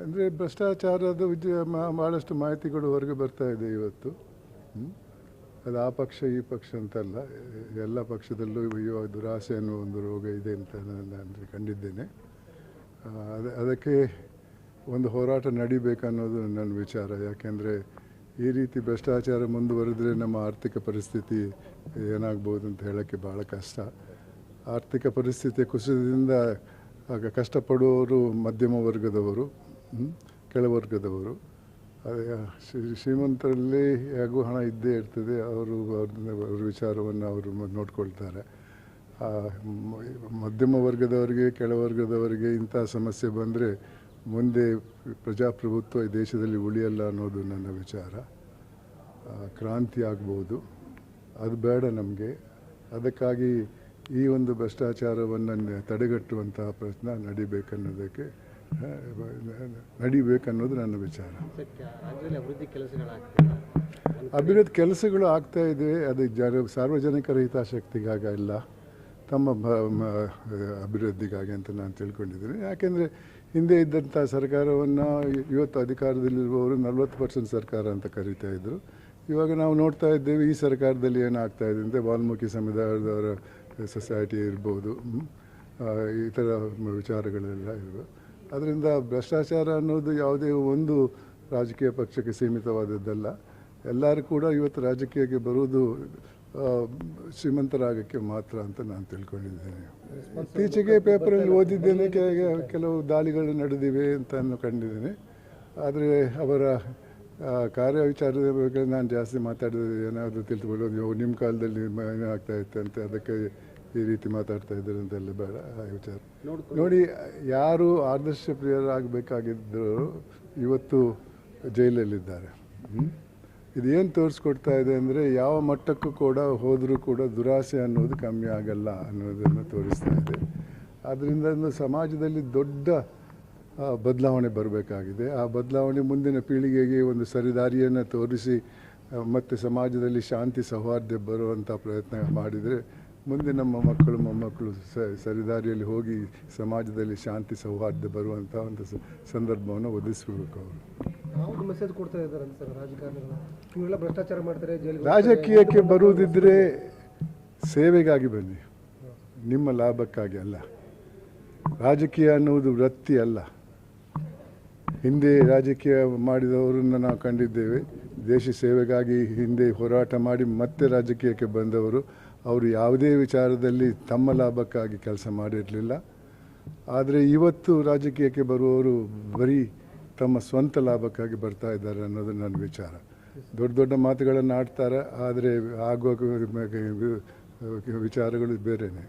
ಅಂದರೆ ಭ್ರಷ್ಟಾಚಾರದ ಭಾಳಷ್ಟು ಮಾಹಿತಿಗಳು ಹೊರಗೆ ಬರ್ತಾ ಇದೆ ಇವತ್ತು. ಅದು ಆ ಪಕ್ಷ ಈ ಪಕ್ಷ ಅಂತಲ್ಲ, ಎಲ್ಲ ಪಕ್ಷದಲ್ಲೂ ಇವಾಗ ದುರಾಸೆ ಅನ್ನೋ ಒಂದು ರೋಗ ಇದೆ ಅಂತ ನಾನು ಕಂಡಿದ್ದೇನೆ. ಅದಕ್ಕೆ ಒಂದು ಹೋರಾಟ ನಡಿಬೇಕನ್ನೋದು ನನ್ನ ವಿಚಾರ. ಯಾಕೆಂದರೆ ಈ ರೀತಿ ಭ್ರಷ್ಟಾಚಾರ ಮುಂದುವರೆದರೆ ನಮ್ಮ ಆರ್ಥಿಕ ಪರಿಸ್ಥಿತಿ ಏನಾಗ್ಬೋದು ಅಂತ ಹೇಳೋಕ್ಕೆ ಭಾಳ ಕಷ್ಟ. ಆರ್ಥಿಕ ಪರಿಸ್ಥಿತಿಯ ಕುಸಿತದಿಂದ ಕಷ್ಟಪಡುವವರು ಮಧ್ಯಮ ವರ್ಗದವರು, ಕೆಳವರ್ಗದವರು. ಶ್ರೀಮಂತರಲ್ಲಿ ಹೇಗೂ ಹಣ ಇದ್ದೇ ಇರ್ತದೆ, ಅವ್ರ ವಿಚಾರವನ್ನು ಅವರು ನೋಡ್ಕೊಳ್ತಾರೆ. ಮಧ್ಯಮ ವರ್ಗದವರಿಗೆ, ಕೆಳವರ್ಗದವರಿಗೆ ಇಂಥ ಸಮಸ್ಯೆ ಬಂದರೆ ಮುಂದೆ ಪ್ರಜಾಪ್ರಭುತ್ವ ಈ ದೇಶದಲ್ಲಿ ಉಳಿಯಲ್ಲ ಅನ್ನೋದು ನನ್ನ ವಿಚಾರ. ಕ್ರಾಂತಿ ಆಗ್ಬೋದು, ಅದು ಬೇಡ ನಮಗೆ. ಅದಕ್ಕಾಗಿ ಈ ಒಂದು ಭ್ರಷ್ಟಾಚಾರವನ್ನು ತಡೆಗಟ್ಟುವಂತಹ ಪ್ರಯತ್ನ ನಡಿಬೇಕನ್ನೋದು ನನ್ನ ವಿಚಾರ. ಅಭಿವೃದ್ಧಿ ಕೆಲಸಗಳು ಆಗ್ತಾ ಇದೆ. ಅದು ಸಾರ್ವಜನಿಕರ ಹಿತಾಸಕ್ತಿಗಾಗಿ ಇಲ್ಲ, ತಮ್ಮ ಅಭಿವೃದ್ಧಿಗಾಗಿ ಅಂತ ನಾನು ತಿಳ್ಕೊಂಡಿದ್ದೀನಿ. ಯಾಕೆಂದರೆ ಹಿಂದೆ ಇದ್ದಂಥ ಸರ್ಕಾರವನ್ನು ಇವತ್ತು ಅಧಿಕಾರದಲ್ಲಿರುವವರು 40% ಸರ್ಕಾರ ಅಂತ ಕರೀತಾ ಇದ್ದರು. ಇವಾಗ ನಾವು ನೋಡ್ತಾ ಇದ್ದೇವೆ ಈ ಸರ್ಕಾರದಲ್ಲಿ ಏನಾಗ್ತಾ ಇದೆ ಅಂತ. ವಾಲ್ಮೀಕಿ ಸಮುದಾಯದವರ ಸೊಸೈಟಿ ಇರ್ಬೋದು, ಈ ಥರ ವಿಚಾರಗಳೆಲ್ಲ ಇವೆ. ಅದರಿಂದ ಭ್ರಷ್ಟಾಚಾರ ಅನ್ನೋದು ಯಾವುದೇ ಒಂದು ರಾಜಕೀಯ ಪಕ್ಷಕ್ಕೆ ಸೀಮಿತವಾದದ್ದಲ್ಲ. ಎಲ್ಲರೂ ಕೂಡ ಇವತ್ತು ರಾಜಕೀಯಕ್ಕೆ ಬರುವುದು ಶ್ರೀಮಂತರಾಗಕ್ಕೆ ಮಾತ್ರ ಅಂತ ನಾನು ತಿಳ್ಕೊಂಡಿದ್ದೇನೆ. ಇತ್ತೀಚೆಗೆ ಪೇಪರಲ್ಲಿ ಓದಿದ್ದೇನೆ, ಕೆಲವು ದಾಳಿಗಳು ನಡೆದಿವೆ ಅಂತ ಕಂಡಿದ್ದೇನೆ. ಆದರೆ ಅವರ ಕಾರ್ಯವಿಚಾರದ ಬಗ್ಗೆ ನಾನು ಜಾಸ್ತಿ ಮಾತಾಡಿದ್ರೆ ಏನಾದರೂ ತಿಳ್ಕೊಳ್ಳೋದು, ನಿಮ್ಮ ಕಾಲದಲ್ಲಿ ಏನಾಗ್ತಾ ಇತ್ತು ಅಂತ, ಅದಕ್ಕೆ ಈ ರೀತಿ ಮಾತಾಡ್ತಾ ಇದ್ದಾರೆ ಅಂತೆಲ್ಲ ಬೇಡ. ಆ ವಿಚಾರ ನೋಡಿ, ಯಾರು ಆದರ್ಶ ಪ್ರಿಯರಾಗಬೇಕಾಗಿದ್ದರು ಇವತ್ತು ಜೈಲಲ್ಲಿದ್ದಾರೆ. ಇದೇನು ತೋರಿಸ್ಕೊಡ್ತಾ ಇದೆ ಅಂದರೆ, ಯಾವ ಮಟ್ಟಕ್ಕೂ ಕೂಡ ಹೋದರೂ ಕೂಡ ದುರಾಸೆ ಅನ್ನೋದು ಕಮ್ಮಿ ಆಗಲ್ಲ ಅನ್ನೋದನ್ನು ತೋರಿಸ್ತಾ ಇದೆ. ಆದ್ದರಿಂದ ಸಮಾಜದಲ್ಲಿ ದೊಡ್ಡ ಬದಲಾವಣೆ ಬರಬೇಕಾಗಿದೆ. ಆ ಬದಲಾವಣೆ ಮುಂದಿನ ಪೀಳಿಗೆಗೆ ಒಂದು ಸರಿದಾರಿಯನ್ನು ತೋರಿಸಿ ಮತ್ತು ಸಮಾಜದಲ್ಲಿ ಶಾಂತಿ ಸೌಹಾರ್ದ ಬರುವಂಥ ಪ್ರಯತ್ನ ಮಾಡಿದರೆ ಮುಂದೆ ನಮ್ಮ ಮಕ್ಕಳು ಮೊಮ್ಮಕ್ಕಳು ಸರಿದಾರಿಯಲ್ಲಿ ಹೋಗಿ ಸಮಾಜದಲ್ಲಿ ಶಾಂತಿ ಸೌಹಾರ್ದ ಬರುವಂಥ ಒಂದು ಸಂದರ್ಭವನ್ನು ಒದಗಿಸಬೇಕು. ಅವರು ಮೆಸೇಜ್ ಕೊಡ್ತಾ ಇದ್ದಾರೆ ಸರ್, ರಾಜಕಾರಣಿಗಳು ಭ್ರಷ್ಟಾಚಾರ ಮಾಡ್ತಾರೆ. ರಾಜಕೀಯಕ್ಕೆ ಬರುವುದಿದ್ದರೆ ಸೇವೆಗಾಗಿ ಬನ್ನಿ, ನಿಮ್ಮ ಲಾಭಕ್ಕಾಗಿ ಅಲ್ಲ. ರಾಜಕೀಯ ಅನ್ನುವುದು ವೃತ್ತಿ ಅಲ್ಲ. ಹಿಂದೆ ರಾಜಕೀಯ ಮಾಡಿದವರನ್ನು ನಾವು ಕಂಡಿದ್ದೇವೆ. ದೇಶ ಸೇವೆಗಾಗಿ ಹಿಂದೆ ಹೋರಾಟ ಮಾಡಿ ಮತ್ತೆ ರಾಜಕೀಯಕ್ಕೆ ಬಂದವರು. ಅವರು ಯಾವುದೇ ವಿಚಾರದಲ್ಲಿ ತಮ್ಮ ಲಾಭಕ್ಕಾಗಿ ಕೆಲಸ ಮಾಡಿರಲಿಲ್ಲ. ಆದರೆ ಇವತ್ತು ರಾಜಕೀಯಕ್ಕೆ ಬರುವವರು ಬರೀ ತಮ್ಮ ಸ್ವಂತ ಲಾಭಕ್ಕಾಗಿ ಬರ್ತಾ ಇದ್ದಾರೆ ಅನ್ನೋದು ನನ್ನ ವಿಚಾರ. ದೊಡ್ಡ ದೊಡ್ಡ ಮಾತುಗಳನ್ನು ಆಡ್ತಾರೆ, ಆದರೆ ಆಗುವ ವಿಚಾರಗಳು ಬೇರೆಯೇ.